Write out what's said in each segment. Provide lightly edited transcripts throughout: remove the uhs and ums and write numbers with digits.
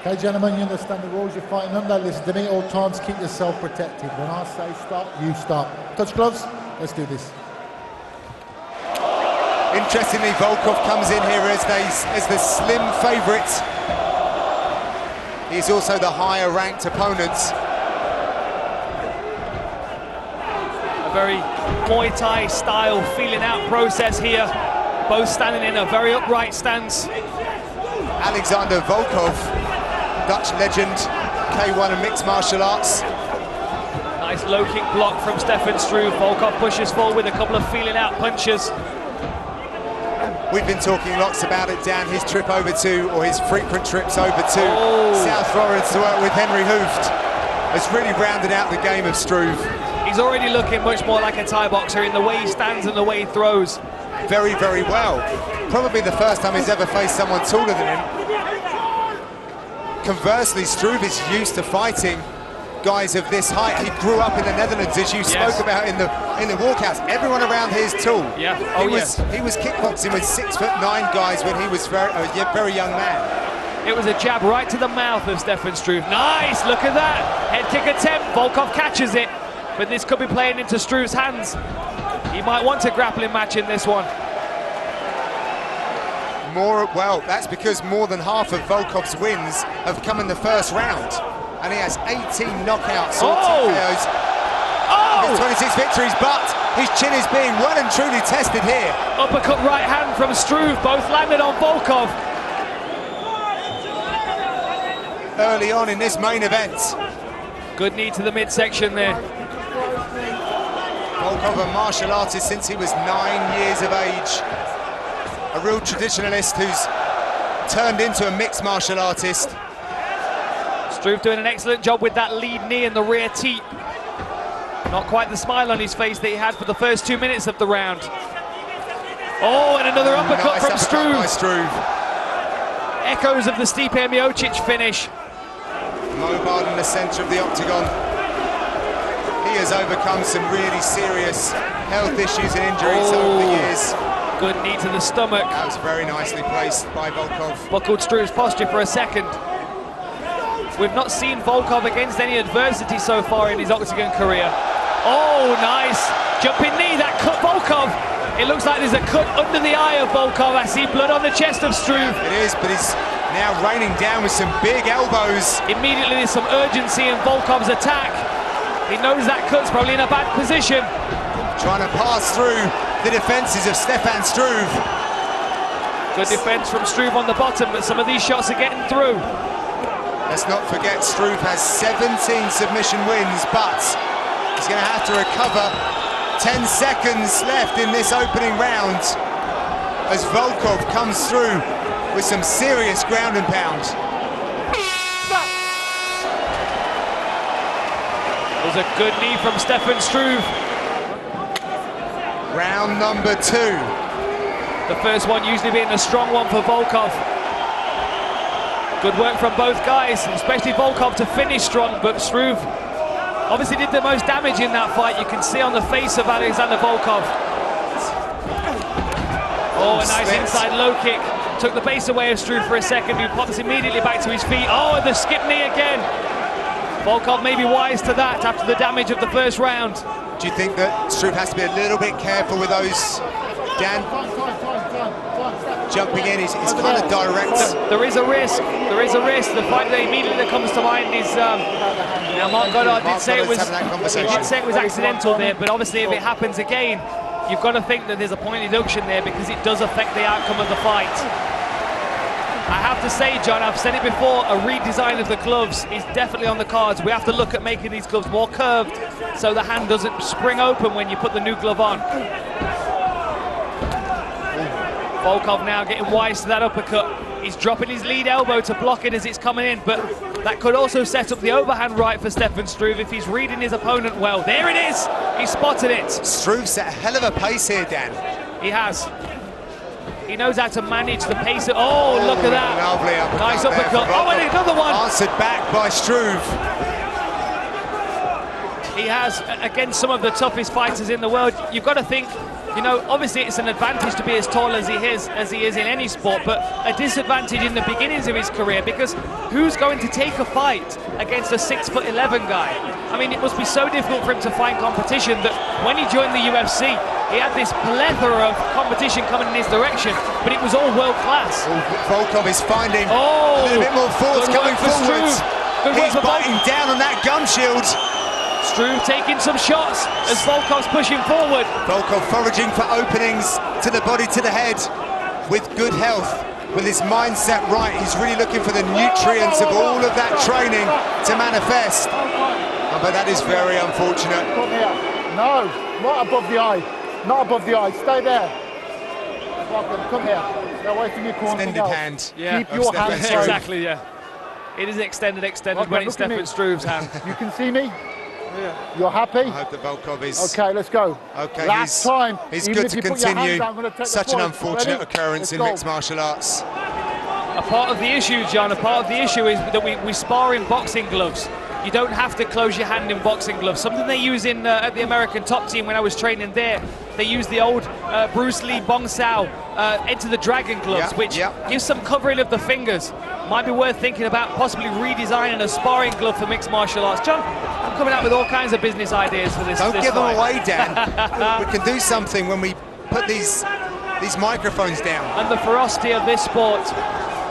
Okay, gentlemen, you understand the rules. You're fighting under. Listen to me all times. Keep yourself protected. When I say stop, you stop. Touch gloves. Let's do this. Interestingly, Volkov comes in here as the slim favourite. He's also the higher-ranked opponent. A very Muay Thai style feeling out process here. Both standing in a very upright stance. Alexander Volkov, Dutch legend, K1 and mixed martial arts. Nice low kick block from Stefan Struve. Volkov pushes forward with a couple of feeling out punches. We've been talking lots about it, Dan, his trip over to, or his frequent trips over to South Florida to work with Henry Hooft has really rounded out the game of Struve. He's already looking much more like a Thai boxer in the way he stands and the way he throws. Very, very well. Probably the first time he's ever faced someone taller than him. Conversely, Struve is used to fighting guys of this height. He grew up in the Netherlands, as you spoke about in the walkouts. Everyone around here is tall. Yeah. He was kickboxing with 6'9" guys when he was a very young man. It was a jab right to the mouth of Stefan Struve. Nice, look at that. Head kick attempt, Volkov catches it. But this could be playing into Struve's hands. He might want a grappling match in this one. Well, that's because more than half of Volkov's wins have come in the first round. And he has 18 knockouts or TKOs. His 26 victories, but his chin is being well and truly tested here. Uppercut right hand from Struve, both landed on Volkov. Early on in this main event. Good knee to the midsection there. Volkov, a martial artist since he was 9 years of age. A real traditionalist who's turned into a mixed martial artist. Struve doing an excellent job with that lead knee and the rear teep. Not quite the smile on his face that he had for the first 2 minutes of the round. Oh, and another uppercut from Struve. Echoes of the Stipe Miocic finish. Mobile in the centre of the octagon. He has overcome some really serious health issues and injuries over the years. Good knee to the stomach. That was very nicely placed by Volkov. Buckled Struve's posture for a second. We've not seen Volkov against any adversity so far in his octagon career. Oh, nice. Jumping knee, that cut Volkov. It looks like there's a cut under the eye of Volkov. I see blood on the chest of Struve. It is, but he's now raining down with some big elbows. Immediately there's some urgency in Volkov's attack. He knows that cut's probably in a bad position. Trying to pass through the defences of Stefan Struve. Good defence from Struve on the bottom, but some of these shots are getting through. Let's not forget Struve has 17 submission wins, but he's going to have to recover. 10 seconds left in this opening round as Volkov comes through with some serious ground and pound. There's a good knee from Stefan Struve. Round number 2. The first one usually being a strong one for Volkov. Good work from both guys, especially Volkov to finish strong, but Struve obviously did the most damage in that fight. You can see on the face of Alexander Volkov. Oh, a nice inside low kick. Took the base away of Struve for a second, who pops immediately back to his feet. Oh, and the skip knee again. Volkov may be wise to that after the damage of the first round. Do you think that Struve has to be a little bit careful with those, Dan? Jumping in is kind of direct. There is a risk. There is a risk. The fight that immediately comes to mind is now Mark Goddard did say it was accidental there, but obviously if it happens again, you've got to think that there's a point deduction there because it does affect the outcome of the fight. I have to say, John, I've said it before, a redesign of the gloves is definitely on the cards. We have to look at making these gloves more curved so the hand doesn't spring open when you put the new glove on. Volkov now getting wise to that uppercut. He's dropping his lead elbow to block it as it's coming in, but that could also set up the overhand right for Stefan Struve if he's reading his opponent well. There it is! He spotted it. Struve set a hell of a pace here, Dan. He has. He knows how to manage the pace. Oh, look at that. Lovely uppercut. Nice uppercut. Oh, and another one. Answered back by Struve. He has, against some of the toughest fighters in the world, you've got to think You know, obviously it's an advantage to be as tall as he is in any sport, but a disadvantage in the beginnings of his career, because who's going to take a fight against a 6'11" guy? I mean, it must be so difficult for him to find competition that when he joined the UFC, he had this plethora of competition coming in his direction, but it was all world class. Volkov is finding a little bit more force coming forwards. He's biting down on that gum shield. Struve taking some shots as Volkov's pushing forward. Volkov foraging for openings to the body, to the head, with good health, with his mindset right. He's really looking for the nutrients of all of that training to manifest. But that is very unfortunate. Come here. No, not above the eye. Not above the eye. Stay there. Come here. Stay away from your corner. Extended hand. Yeah. Keep your hand closed. Exactly, yeah. It is extended when it's Stefan Struve's hand. You can see me? Yeah. You're happy? I hope that Volkov is... Okay, let's go. Okay, last time. It's good to continue. Such an unfortunate occurrence in mixed martial arts. A part of the issue, John, a part of the issue is that we spar in boxing gloves. You don't have to close your hand in boxing gloves. Something they use in at the American top team when I was training there. They use the old Bruce Lee Bong Sao Enter the Dragon gloves, which gives some covering of the fingers. Might be worth thinking about possibly redesigning a sparring glove for mixed martial arts. John, I'm coming out with all kinds of business ideas for this. Don't give them fight. away, Dan. We can do something when we put these microphones down. And the ferocity of this sport.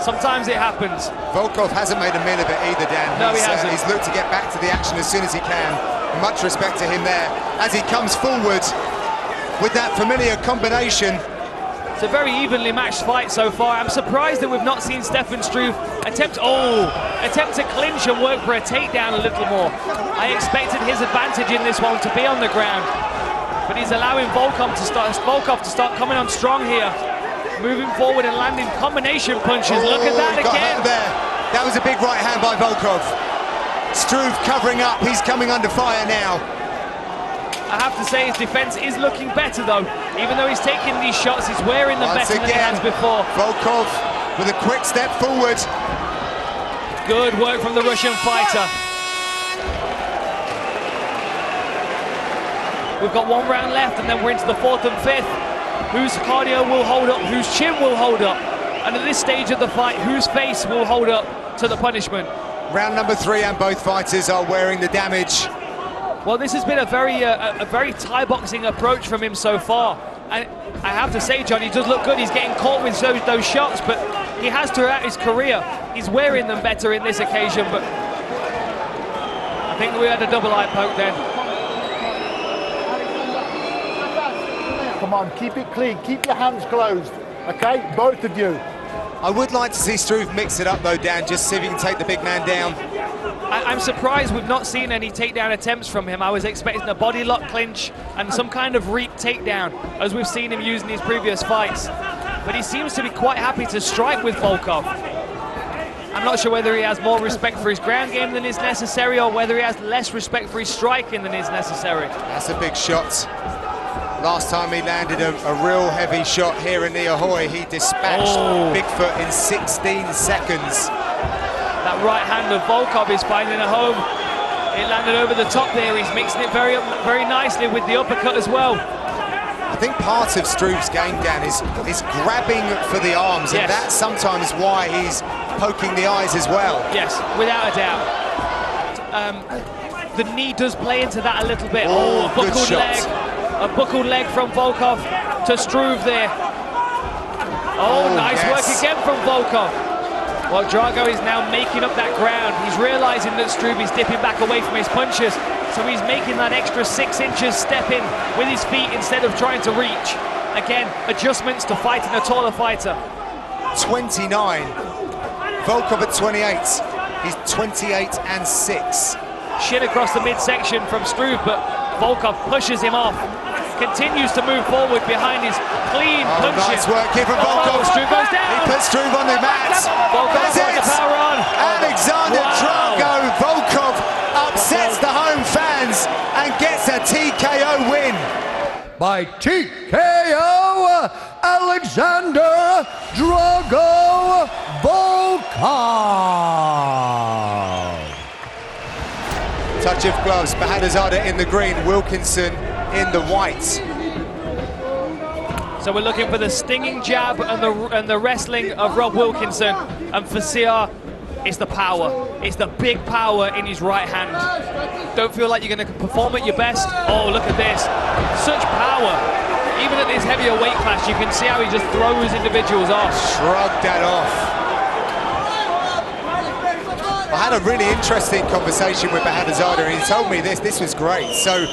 Sometimes it happens. Volkov hasn't made a meal of it either, Dan. No, he hasn't. He's looked to get back to the action as soon as he can. Much respect to him there. As he comes forward with that familiar combination. It's a very evenly matched fight so far. I'm surprised that we've not seen Stefan Struve attempt to clinch and work for a takedown a little more. I expected his advantage in this one to be on the ground, but he's allowing Volkov to start coming on strong here. Moving forward and landing combination punches. Look at that again. That was a big right hand by Volkov. Struve covering up. He's coming under fire now. I have to say his defense is looking better though. Even though he's taking these shots, he's wearing them better than he has before. Volkov with a quick step forward. Good work from the Russian fighter. We've got one round left and then we're into the fourth and fifth. Whose cardio will hold up, whose chin will hold up, and at this stage of the fight, whose face will hold up to the punishment. Round number 3 and both fighters are wearing the damage. Well, this has been a very Thai boxing approach from him so far. And I have to say, John, he does look good. He's getting caught with those shots, but he has throughout his career. He's wearing them better in this occasion, but I think we had a double eye poke then. Come on, keep it clean, keep your hands closed, okay? Both of you. I would like to see Struve mix it up though, Dan, just see if he can take the big man down. I'm surprised we've not seen any takedown attempts from him. I was expecting a body lock clinch and some kind of reap takedown, as we've seen him use in his previous fights. But he seems to be quite happy to strike with Volkov. I'm not sure whether he has more respect for his ground game than is necessary, or whether he has less respect for his striking than is necessary. That's a big shot. Last time he landed a real heavy shot here in the Ahoy, he dispatched Bigfoot in 16 seconds. That right hand of Volkov is finding a home. It landed over the top there. He's mixing it very nicely with the uppercut as well. I think part of Struve's game, Dan, is grabbing for the arms, and that's sometimes why he's poking the eyes as well. Yes, without a doubt. The knee does play into that a little bit. Buckled leg. A buckled leg from Volkov to Struve there. Nice work again from Volkov. Well, Drago is now making up that ground. He's realizing that Struve is dipping back away from his punches, so he's making that extra 6 inches step in with his feet instead of trying to reach. Again, adjustments to fighting a taller fighter. 29. Volkov at 28. He's 28 and 6. Shin across the midsection from Struve, but Volkov pushes him off. Continues to move forward behind his clean punches. Nice work here from Volkov. Struve goes down. He puts Struve on the mat. Volkov's got the power on. Alexander Drago. Volkov upsets the home fans and gets a TKO win. By TKO, Alexander Drago Volkov. Touch of gloves. Bahadurzada in the green. Wilkinson in the white. So we're looking for the stinging jab and the wrestling of Rob Wilkinson, and for CR, it's the power. It's the big power in his right hand. Don't feel like you're going to perform at your best. Oh, look at this. Such power. Even at this heavier weight class, you can see how he just throws individuals off. Shrugged that off. I had a really interesting conversation with Bahadurzada, and he told me this was great. So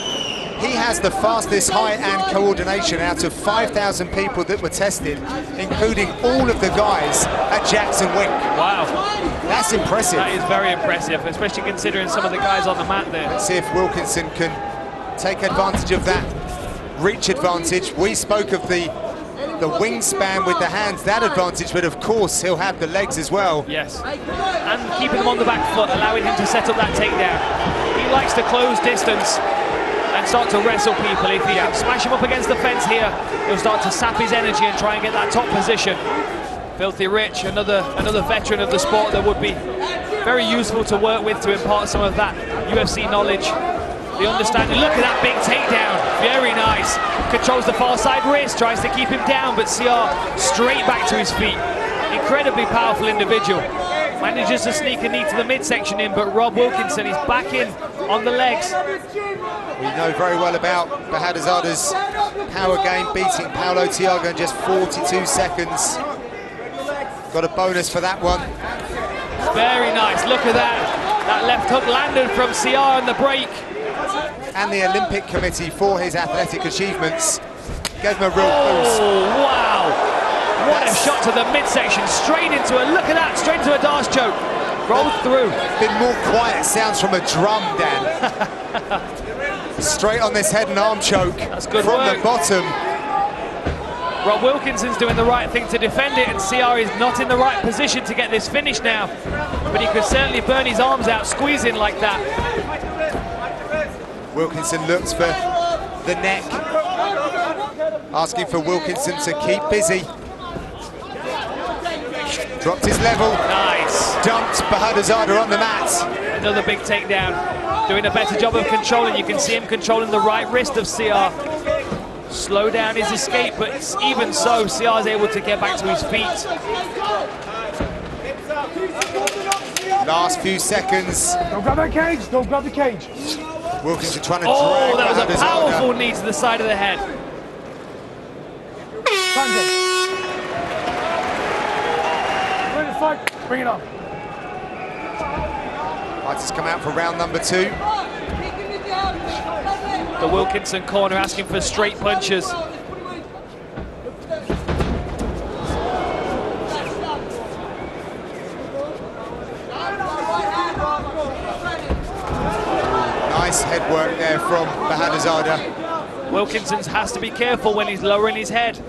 he has the fastest height and coordination out of 5,000 people that were tested, including all of the guys at Jackson Wink. Wow. That's impressive. That is very impressive, especially considering some of the guys on the mat there. Let's see if Wilkinson can take advantage of that reach advantage. We spoke of the wingspan with the hands, that advantage, but of course he'll have the legs as well. Yes, and keeping him on the back foot, allowing him to set up that takedown. He likes to close distance and start to wrestle people. If he can smash him up against the fence here, he'll start to sap his energy and try and get that top position. Filthy Rich, another veteran of the sport that would be very useful to work with to impart some of that UFC knowledge. The understanding, look at that big takedown, very nice. Controls the far side wrist, tries to keep him down, but CR straight back to his feet. Incredibly powerful individual. Manages to sneak a knee to the midsection in, but Rob Wilkinson is back in on the legs. We know very well about Bahadurzada's power game, beating Paulo Thiago in just 42 seconds. Got a bonus for that one. Very nice, look at that. That left hook landed from CR on the break. And the Olympic Committee, for his athletic achievements, gave him a real boost. Oh, wow. What a shot to the midsection, straight into a, look at that, straight into a Darce choke. Rolled through. Been more quiet sounds from a drum, Dan. Straight on this head and arm choke. That's good from work. The bottom. Rob Wilkinson's doing the right thing to defend it, and CR is not in the right position to get this finish now. But he could certainly burn his arms out, squeezing like that. Wilkinson looks for the neck. Asking for Wilkinson to keep busy. Dropped his level. Nice. Dumped Bahadurzada on the mat. Another big takedown. Doing a better job of controlling. You can see him controlling the right wrist of CR. Slow down his escape, but even so, CR is able to get back to his feet. Last few seconds. Don't grab that cage, don't grab the cage. Wilkinson trying to drag that was a Bahadurzada. powerful knee to the side of the head. Ready to fight? Bring it on. Fighters come out for round number 2. The Wilkinson corner asking for straight punches. Nice head work there from Bahadurzada. Wilkinson has to be careful when he's lowering his head.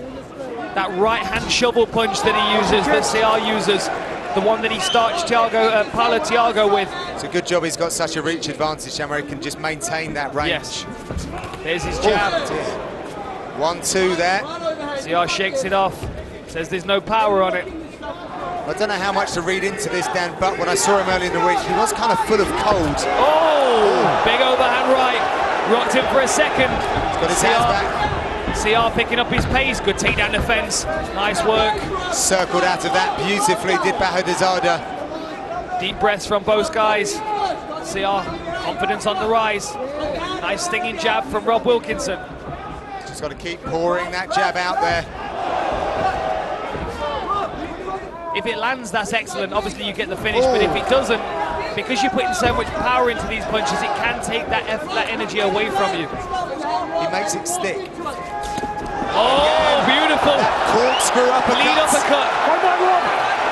That right hand shovel punch that he uses, that CR uses, the one that he starched Paulo Thiago with. It's a good job he's got such a reach advantage, where he can just maintain that range. Yes. There's his jab. 1-2 there. CR shakes it off, says there's no power on it. I don't know how much to read into this, Dan, but when I saw him early in the week, he was kind of full of cold. Oh, big overhand right. Rocked him for a second. He's got his hands back. CR picking up his pace. Good takedown defense. Nice work. Circled out of that beautifully, did Bahadurzada. Deep breaths from both guys. CR, confidence on the rise. Nice stinging jab from Rob Wilkinson. Just got to keep pouring that jab out there. If it lands, that's excellent. Obviously, you get the finish, but if it doesn't, because you're putting so much power into these punches, it can take that energy away from you. He makes it stick. Oh, beautiful. Corkscrew uppercut. Lead uppercut.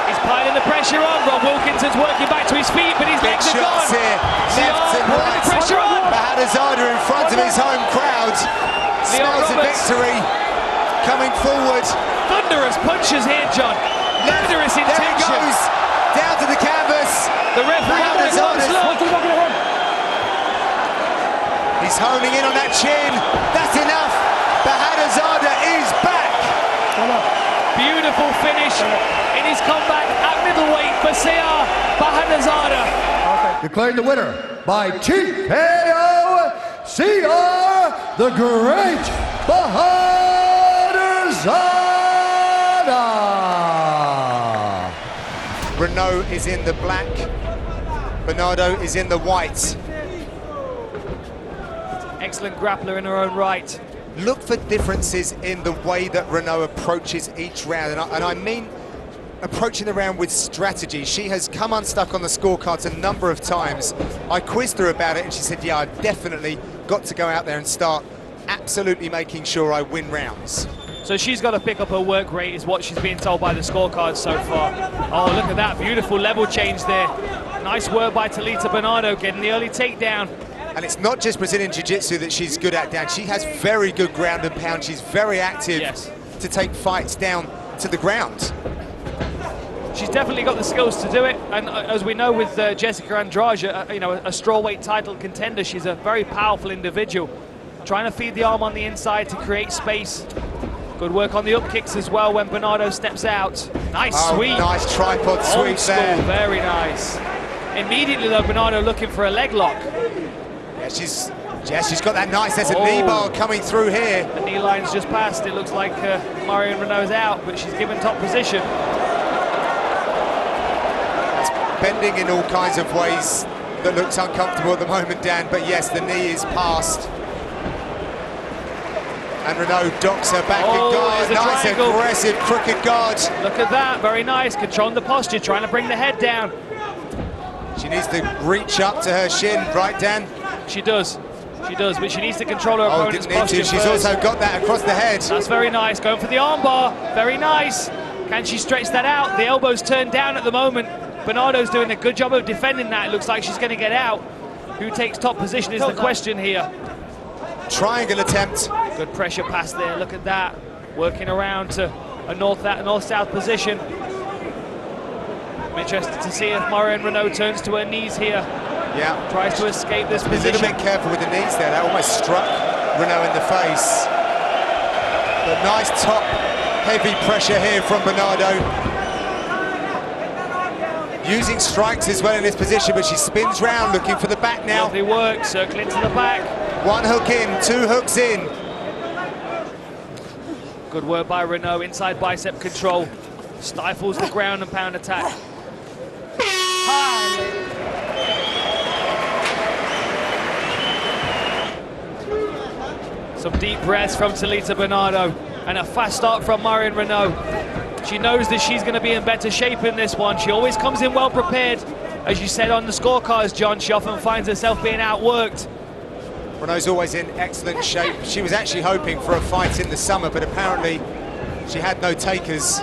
He's piling the pressure on. Rob Wilkinson's working back to his feet, but his legs are gone. Here, left and right. Pressure on. Bahadurzada in front of his home crowd. Smells a victory coming forward. Thunderous punches here, John. Thunderous intention. There he goes, down to the canvas. The referee having a close look. He's honing in on that chin. That's enough. Bahadurzada is back. Beautiful finish in his comeback at middleweight for CR Bahadurzada. Declared the winner by TKO, CR the Great Bahadurzada. is in the black, Bernardo is in the white. Excellent grappler in her own right. Look for differences in the way that Renaud approaches each round, and I mean approaching the round with strategy. She has come unstuck on the scorecards a number of times. I quizzed her about it and she said, yeah, I've definitely got to go out there and start absolutely making sure I win rounds. So she's got to pick up her work rate is what she's being told by the scorecards so far. Oh, look at that, beautiful level change there. Nice work by Talita Bernardo, getting the early takedown. And it's not just Brazilian Jiu-Jitsu that she's good at, Dan. She has very good ground and pound. She's very active to take fights down to the ground. She's definitely got the skills to do it, and as we know with Jessica Andrade, you know, a strawweight title contender, she's a very powerful individual. Trying to feed the arm on the inside to create space. Good work on the up kicks as well when Bernardo steps out. Nice sweep. Nice tripod sweep there. Very nice. Immediately though, Bernardo looking for a leg lock. Yeah, she's got that nice, there's a knee bar coming through here. The knee line's just passed. It looks like Marion Renaud's out, but she's given top position. It's bending in all kinds of ways that looks uncomfortable at the moment, Dan, but yes, the knee is passed. And Renaud docks her back and guard. Nice aggressive crooked guard. Look at that, very nice, controlling the posture, trying to bring the head down. She needs to reach up to her shin, right, Dan? She does, but she needs to control her opponent's posture She's also got that across the head. That's very nice, going for the armbar, very nice. Can she stretch that out? The elbow's turned down at the moment. Bernardo's doing a good job of defending that. It looks like she's going to get out. Who takes top position is the question here. Triangle attempt. Good pressure pass there, look at that. Working around to a north-south position. I'm interested to see if Marion Renaud turns to her knees here. Yeah. Tries to escape this position. A little bit careful with the knees there. That almost struck Renaud in the face. But nice top, heavy pressure here from Bernardo. Using strikes as well in this position, but she spins round looking for the back now. Lovely work, circling to the back. One hook in, two hooks in. Good work by Renaud, inside bicep control. Stifles the ground and pound attack. Some deep breaths from Talita Bernardo and a fast start from Marion Renaud. She knows that she's going to be in better shape in this one. She always comes in well prepared. As you said on the scorecards, John, she often finds herself being outworked. Renaud's always in excellent shape. She was actually hoping for a fight in the summer, but apparently she had no takers.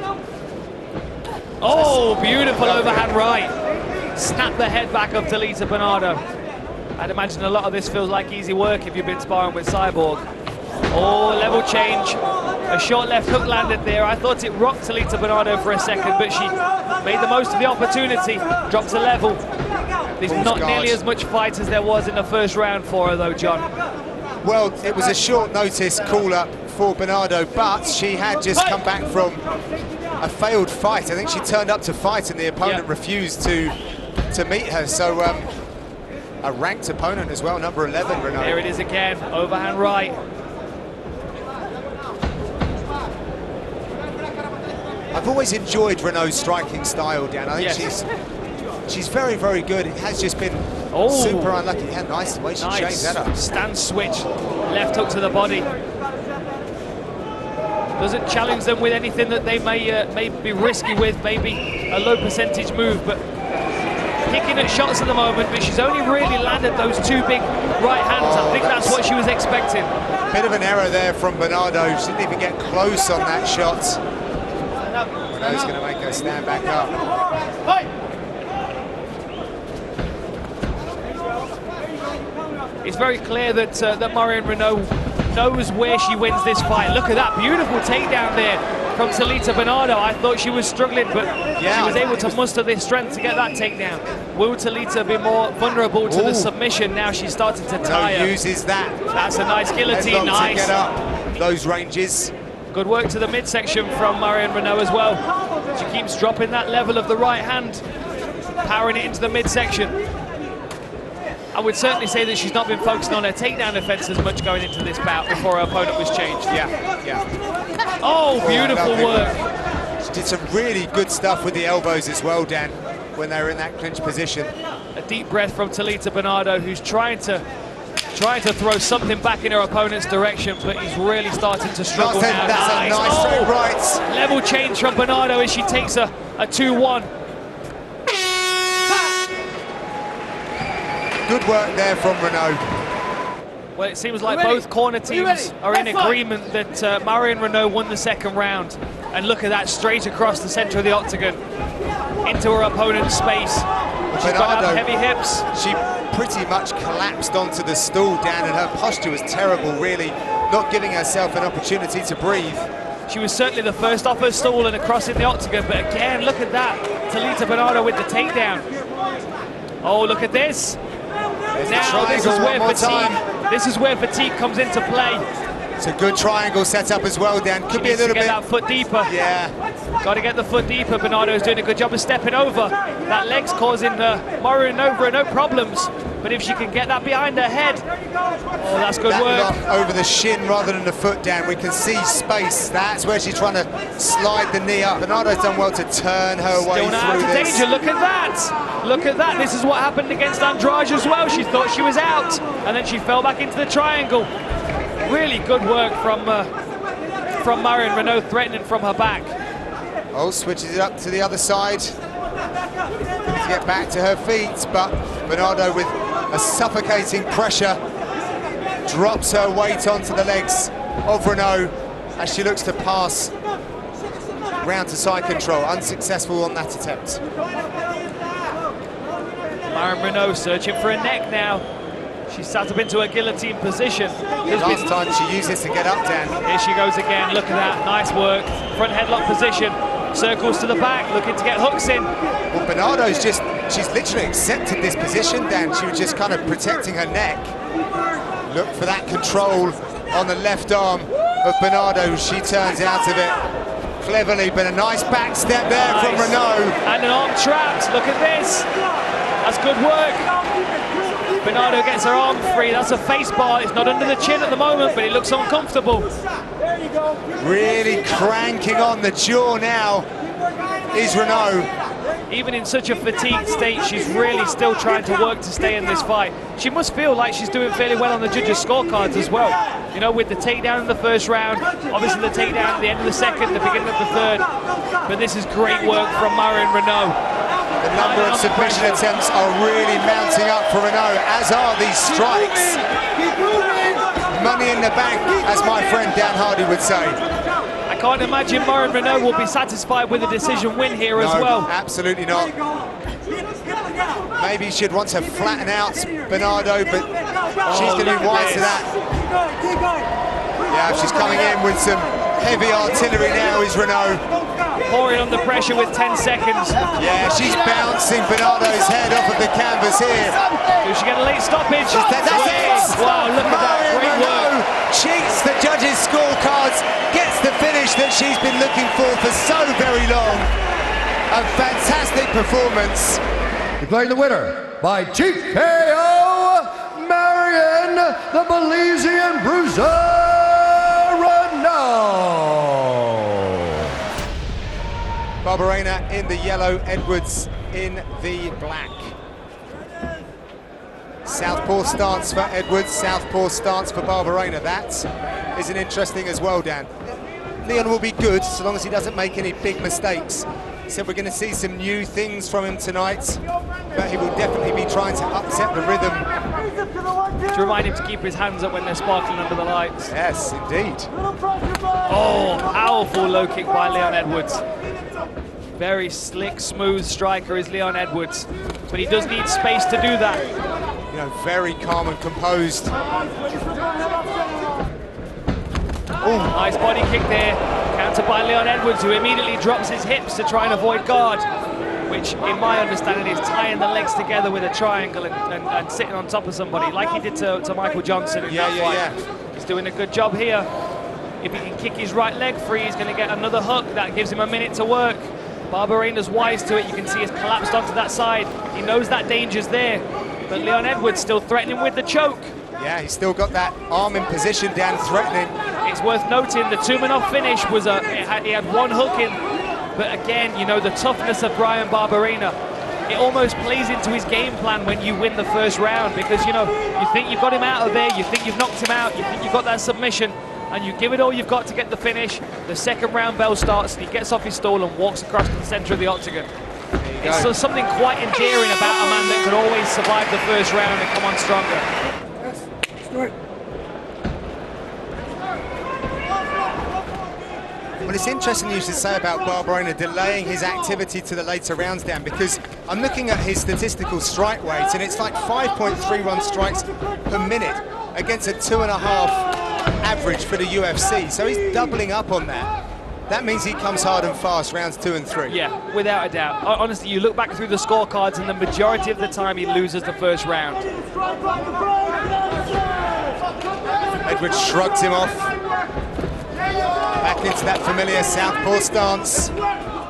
Oh, beautiful overhand right. Snap the head back of Talita Bernardo. I'd imagine a lot of this feels like easy work if you've been sparring with Cyborg. Oh, level change. A short left hook landed there. I thought it rocked Talita Bernardo for a second, but she made the most of the opportunity. Dropped a level. There's not nearly as much fight as there was in the first round for her, though, John. Well, it was a short notice call-up for Bernardo, but she had just come back from a failed fight. I think she turned up to fight and the opponent refused to meet her. So a ranked opponent as well, number 11, Renaud. There it is again, overhand right. I've always enjoyed Renaud's striking style, Dan. I think she's very, very good. It has just been super unlucky. Yeah, nice the way she changed that up. Stand switch, left hook to the body. Doesn't challenge them with anything that they may be risky with, maybe a low percentage move, but picking at shots at the moment, but she's only really landed those two big right hands. I think that's what she was expecting. Bit of an error there from Bernardo. She didn't even get close on that shot. Renaud's going to make her stand back up. It's very clear that that Marion Renaud knows where she wins this fight. Look at that beautiful takedown there from Talita Bernardo. I thought she was struggling, but she was able to muster this strength to get that takedown. Will Talita be more vulnerable to the submission now she's starting to tire? No, uses that. That's a nice guillotine, nice. To get up those ranges. Good work to the midsection from Marion Renaud as well. She keeps dropping that level of the right hand, powering it into the midsection. I would certainly say that she's not been focusing on her takedown defense as much going into this bout before her opponent was changed. Yeah. Oh, beautiful work. She did some really good stuff with the elbows as well, Dan. when they were in that clinch position. A deep breath from Talita Bernardo, who's trying to throw something back in her opponent's direction, but he's really starting to struggle now. That's a nice straight right. Level change from Bernardo as she takes a 2-1. Good work there from Renaud. Well, it seems like both corner teams are in agreement that Marion Renaud won the second round. And look at that, straight across the center of the octagon into her opponent's space. She's got out heavy hips. She pretty much collapsed onto the stool, Dan, and her posture was terrible, really, not giving herself an opportunity to breathe. She was certainly the first off her stool and across in the octagon, but again, look at that. Talita Bernardo with the takedown. Oh, look at this. Now this is where fatigue comes into play. It's a good triangle set up as well, Dan. Could be a little bit. That foot deeper. Yeah. Got to get the foot deeper. Bernardo's doing a good job of stepping over. That leg's causing Marion Renaud no problems. But if she can get that behind her head, oh, that's good work. Over the shin rather than the foot, Dan. We can see space. That's where she's trying to slide the knee up. Bernardo's done well to turn her way through out of this. Danger. Look at that. Look at that. This is what happened against Andrade as well. She thought she was out, and then she fell back into the triangle. Really good work from Marion Renaud, threatening from her back. Oh, switches it up to the other side to get back to her feet, but Bernardo with a suffocating pressure drops her weight onto the legs of Renaud as she looks to pass round to side control. Unsuccessful on that attempt. Marion Renaud searching for a neck now. She's sat up into a guillotine position. Last time she used this to get up, Dan. Here she goes again, look at that, nice work. Front headlock position, circles to the back, looking to get hooks in. Well, Bernardo's she's literally accepted this position, Dan. She was just kind of protecting her neck. Look for that control on the left arm of Bernardo. She turns out of it cleverly, but a nice back step there from Renaud. And an arm trapped, look at this. That's good work. Bernardo gets her arm free. That's a face bar. It's not under the chin at the moment, but it looks uncomfortable. Really cranking on the jaw now is Renaud. Even in such a fatigued state, she's really still trying to work to stay in this fight. She must feel like she's doing fairly well on the judges' scorecards as well. You know, with the takedown in the first round, obviously the takedown at the end of the second, the beginning of the third. But this is great work from Marion Renaud. The number of submission attempts are really mounting up for Renaud, as are these strikes. Money in the bank, as my friend Dan Hardy would say. I can't imagine Marion Renaud will be satisfied with a decision win here as well. Absolutely not. Maybe she'd want to flatten out Bernardo, but she's going to be wise to that. Yeah, she's coming in with some heavy artillery now, is Renaud. Pouring on the pressure with 10 seconds. Yeah, she's bouncing Bernardo's head off of the canvas here. Does she get a late stoppage? That's it! Wow, look at that, great work. Cheats the judges' scorecards, gets the finish that she's been looking for so very long. A fantastic performance. Declaring the winner by TKO, Marion the Belizean Bruiser Renaud. Babereina in the yellow, Edwards in the black. Southpaw stance for Edwards, southpaw stance for Babereina. That is an interesting as well, Dan. Leon will be good so long as he doesn't make any big mistakes. He said we're going to see some new things from him tonight, but he will definitely be trying to upset the rhythm. To remind him to keep his hands up when they're sparkling under the lights. Yes, indeed. Oh, powerful low kick by Leon Edwards. Very slick, smooth striker is Leon Edwards, but he does need space to do that. You know, very calm and composed. Oh, nice body kick there. Countered by Leon Edwards, who immediately drops his hips to try and avoid guard, which, in my understanding, is tying the legs together with a triangle and sitting on top of somebody, like he did to Michael Johnson in that fight. He's doing a good job here. If he can kick his right leg free, he's going to get another hook. That gives him a minute to work. Babereina's wise to it. You can see he's collapsed onto that side. He knows that danger's there. But Leon Edwards still threatening with the choke. Yeah, he's still got that arm in position, Dan, threatening. It's worth noting the Tumanov finish was he had one hook in. But again, you know, the toughness of Bryan Babereina. it almost plays into his game plan when you win the first round, because, you know, you think you've got him out of there, you think you've knocked him out, you think you've got that submission, and you give it all you've got to get the finish. The second round bell starts, and he gets off his stool and walks across to the center of the octagon. It's so something quite endearing about a man that could always survive the first round and come on stronger. Yes, let's do it. Well, it's interesting you should say about Baberena delaying his activity to the later rounds, Dan, because I'm looking at his statistical strike rate, and it's like 5.31 strikes per minute against a 2.5 average for the UFC. So he's doubling up on that. That means he comes hard and fast rounds 2 and 3. Yeah, without a doubt. Honestly, you look back through the scorecards, and the majority of the time he loses the first round. Edwards shrugs him off. Back into that familiar southpaw stance.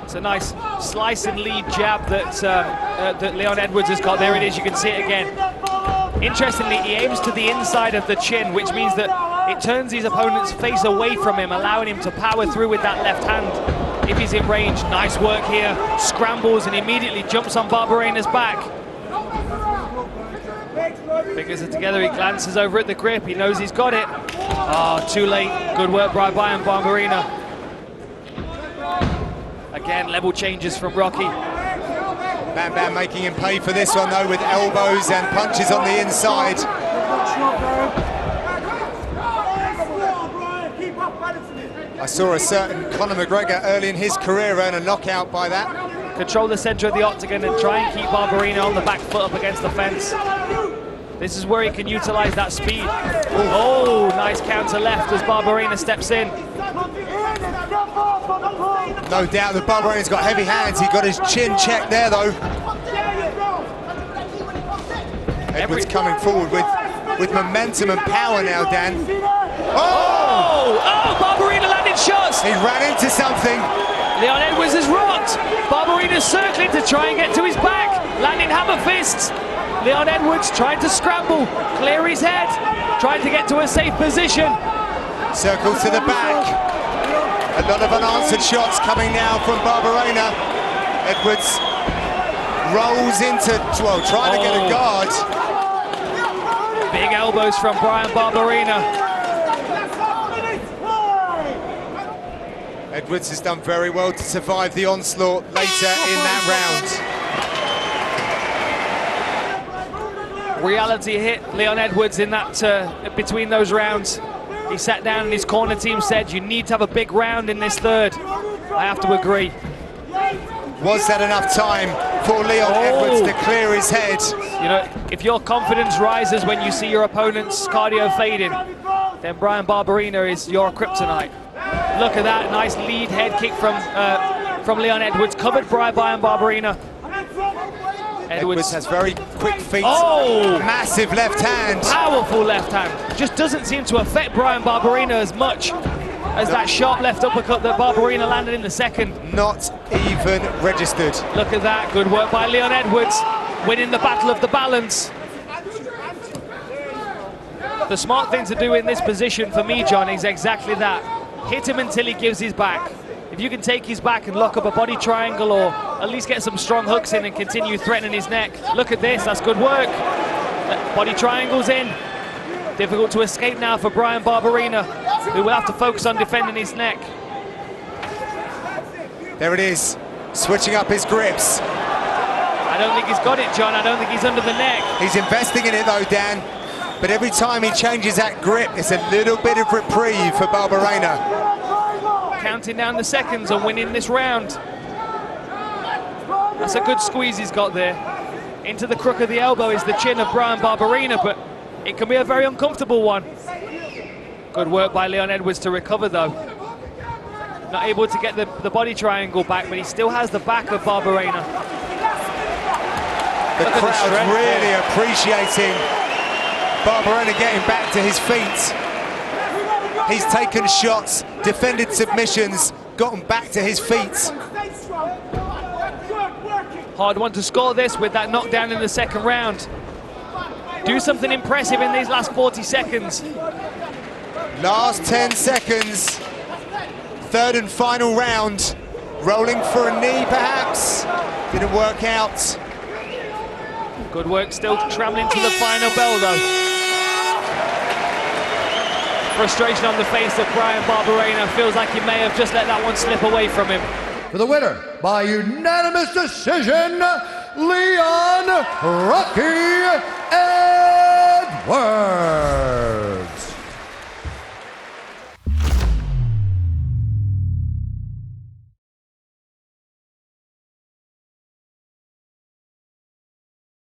It's a nice slice and lead jab that Leon Edwards has got. There it is, you can see it again. Interestingly, he aims to the inside of the chin, which means that it turns his opponent's face away from him, allowing him to power through with that left hand if he's in range. Nice work here. Scrambles and immediately jumps on Barberena's back. Fingers are together, he glances over at the grip, he knows he's got it. Oh, too late. Good work by Brian Barberena. Again, level changes from Rocky. Bam Bam making him pay for this one though, with elbows and punches on the inside. I saw a certain Conor McGregor early in his career earn a knockout by that. Control the center of the octagon and try and keep Barberena on the back foot up against the fence. This is where he can utilize that speed. Oh, nice counter left as Barberena steps in. No doubt that Barberena's got heavy hands. He got his chin checked there though. Edwards coming forward with momentum and power now, Dan. Oh, Barberena landed shots. He ran into something. Leon Edwards is rocked. Barberena's circling to try and get to his back, landing hammer fists. Leon Edwards trying to scramble, clear his head, trying to get to a safe position. Circle to the back. A lot of unanswered shots coming now from Barberena. Edwards rolls into, well, trying to get a guard. Big elbows from Brian Barberena. Edwards has done very well to survive the onslaught later in that round. Reality hit Leon Edwards in that between those rounds. He sat down and his corner team said, you need to have a big round in this third. I have to agree. Was that enough time for Leon Edwards to clear his head? You know, if your confidence rises when you see your opponent's cardio fading, then Brian Barberena is your kryptonite. Look at that, nice lead head kick from Leon Edwards, covered by Brian Barberena. Edwards has very quick feet, massive left hand. Powerful left hand. Just doesn't seem to affect Brian Barberena as much as that sharp left uppercut that Barberena landed in the second. Not even registered. Look at that, good work by Leon Edwards, winning the battle of the balance. The smart thing to do in this position for me, John, is exactly that. Hit him until he gives his back. If you can take his back and lock up a body triangle or at least get some strong hooks in and continue threatening his neck. Look at this, that's good work. Body triangles in. Difficult to escape now for Brian Barberena, who will have to focus on defending his neck. There it is, switching up his grips. I don't think he's got it, John. I don't think he's under the neck. He's investing in it though, Dan. But every time he changes that grip, it's a little bit of reprieve for Barberena. Counting down the seconds and winning this round. That's a good squeeze he's got there. Into the crook of the elbow is the chin of Brian Barberena, but it can be a very uncomfortable one. Good work by Leon Edwards to recover though. Not able to get the body triangle back, but he still has the back of Barberena. The crowd really appreciating Barberena getting back to his feet. He's taken shots, defended submissions, gotten back to his feet. Hard one to score this with that knockdown in the second round. Do something impressive in these last 40 seconds. Last 10 seconds. Third and final round. Rolling for a knee perhaps. Didn't work out. Good work, still travelling to the final bell though. Frustration on the face of Brian Baberena. Feels like he may have just let that one slip away from him. For the winner, by unanimous decision, Leon Rocky